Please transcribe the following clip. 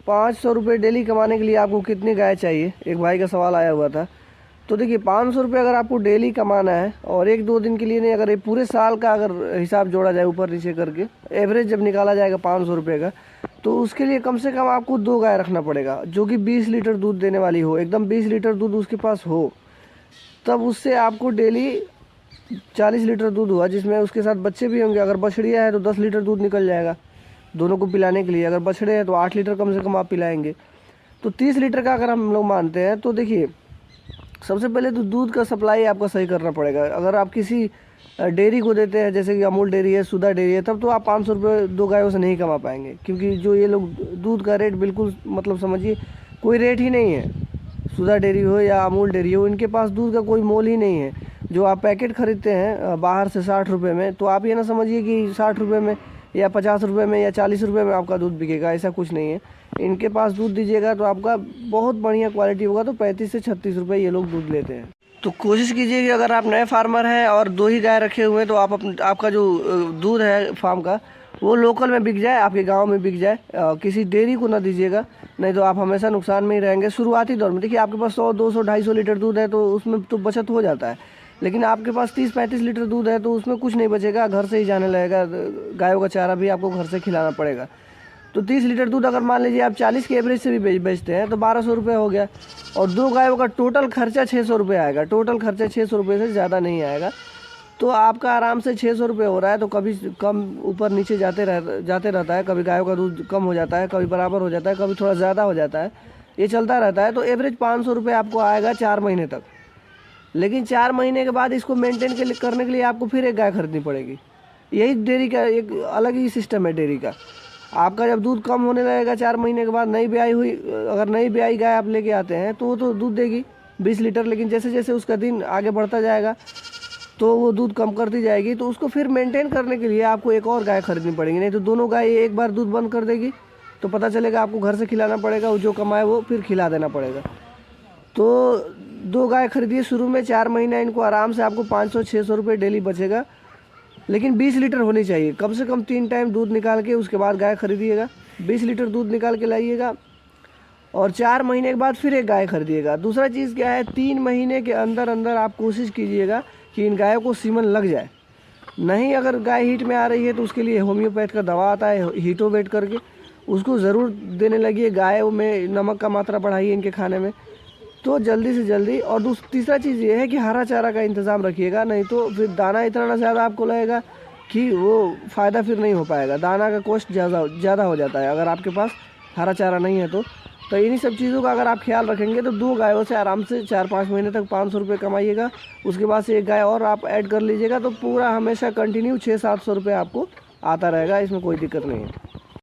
500 रुपये डेली कमाने के लिए आपको कितनी गाय चाहिए, एक भाई का सवाल आया हुआ था। तो देखिए 500 रुपये अगर आपको डेली कमाना है और 1-2 दिन के लिए नहीं, अगर ये पूरे साल का अगर हिसाब जोड़ा जाए ऊपर नीचे करके, एवरेज जब निकाला जाएगा 500 रुपये का, तो उसके लिए कम से कम आपको 2 गाय रखना पड़ेगा जो कि 20 लीटर दूध देने वाली हो, एकदम 20 लीटर दूध उसके पास हो। तब उससे आपको डेली 40 लीटर दूध हुआ, जिसमें उसके साथ बच्चे भी होंगे। अगर बछड़िया है तो 10 लीटर दूध निकल जाएगा दोनों को पिलाने के लिए। अगर बछड़े हैं तो 8 लीटर कम से कम आप पिलाएंगे। तो 30 लीटर का अगर हम लोग मानते हैं तो देखिए सबसे पहले तो दूध का सप्लाई आपका सही करना पड़ेगा। अगर आप किसी डेयरी को देते हैं, जैसे कि अमूल डेयरी है, सुधा डेयरी है, तब तो आप 500 रुपये 2 गायों से नहीं कमा पाएंगे, क्योंकि जो ये लोग दूध का रेट बिल्कुल मतलब समझिए कोई रेट ही नहीं है। सुधा डेयरी हो या अमूल डेयरी हो, इनके पास दूध का कोई मोल ही नहीं है। जो आप पैकेट खरीदते हैं बाहर से 60 रुपये में, तो आप ये ना समझिए कि 60 रुपये में या 50 रुपये में या 40 रुपये में आपका दूध बिकेगा, ऐसा कुछ नहीं है। इनके पास दूध दीजिएगा तो आपका बहुत बढ़िया क्वालिटी होगा, तो 35 से 36 रुपये ये लोग दूध लेते हैं। तो कोशिश कीजिए कि अगर आप नए फार्मर हैं और 2 ही गाय रखे हुए हैं, तो आप आपका जो दूध है फार्म का वो लोकल में बिक जाए, आपके गांव में बिक जाए, किसी डेयरी को ना दीजिएगा, नहीं तो आप हमेशा नुकसान में ही रहेंगे शुरुआती दौर में। देखिए आपके पास 100, 200, 250 लीटर दूध है तो उसमें तो बचत हो जाता है, लेकिन आपके पास 30-35 लीटर दूध है तो उसमें कुछ नहीं बचेगा, घर से ही जाने लगेगा। गायों का चारा भी आपको घर से खिलाना पड़ेगा। तो 30 लीटर दूध अगर मान लीजिए आप 40 के एवरेज से भी बेचते हैं तो 1200 रुपये हो गया, और 2 गायों का टोटल खर्चा 600 रुपये आएगा। टोटल खर्चा 600 रुपये से ज़्यादा नहीं आएगा, तो आपका आराम से 600 रुपये हो रहा है। तो कभी कम ऊपर नीचे जाते रहता है, कभी गायों का दूध कम हो जाता है, कभी बराबर हो जाता है, कभी थोड़ा ज़्यादा हो जाता है, ये चलता रहता है। तो एवरेज 500 रुपये आपको आएगा 4 महीने तक। लेकिन 4 महीने के बाद इसको मेंटेन करने के लिए आपको फिर एक गाय खरीदनी पड़ेगी। यही डेयरी का एक अलग ही सिस्टम है डेयरी का। आपका जब दूध कम होने लगेगा 4 महीने के बाद, नई ब्याई हुई, अगर नई ब्याई गाय आप लेके आते हैं तो वो तो दूध देगी 20 लीटर, लेकिन जैसे जैसे उसका दिन आगे बढ़ता जाएगा तो वो दूध कम करती जाएगी। तो उसको फिर मेंटेन करने के लिए आपको एक और गाय खरीदनी पड़ेगी, नहीं तो दोनों गाय एक बार दूध बंद कर देगी तो पता चलेगा आपको घर से खिलाना पड़ेगा, वो जो कमाए वो फिर खिला देना पड़ेगा। तो 2 गाय खरीदिए शुरू में, 4 महीने इनको आराम से आपको 500-600 रुपये डेली बचेगा, लेकिन 20 लीटर होनी चाहिए। कम से कम 3 टाइम दूध निकाल के उसके बाद गाय खरीदिएगा। 20 लीटर दूध निकाल के लाइएगा और 4 महीने के बाद फिर एक गाय खरीदिएगा। दूसरा चीज़ क्या है, 3 महीने के अंदर अंदर आप कोशिश कीजिएगा कि इन गायों को सीमन लग जाए। नहीं अगर गाय हीट में आ रही है तो उसके लिए होम्योपैथ का दवा आता है हीटोवेट करके, उसको ज़रूर देने लगिए। गायों में नमक का मात्रा बढ़ाइए इनके खाने में, तो जल्दी से जल्दी। और तीसरा चीज़ ये है कि हरा चारा का इंतज़ाम रखिएगा, नहीं तो फिर दाना इतना ज़्यादा आपको लगेगा कि वो फ़ायदा फिर नहीं हो पाएगा। दाना का कॉस्ट ज़्यादा हो जाता है अगर आपके पास हरा चारा नहीं है तो इन्हीं सब चीज़ों का अगर आप ख्याल रखेंगे तो 2 गायों से आराम से 4-5 महीने तक 500 रुपये कमाइएगा। उसके बाद से एक गाय और आप ऐड कर लीजिएगा, तो पूरा हमेशा कंटिन्यू 600-700 रुपये आपको आता रहेगा, इसमें कोई दिक्कत नहीं है।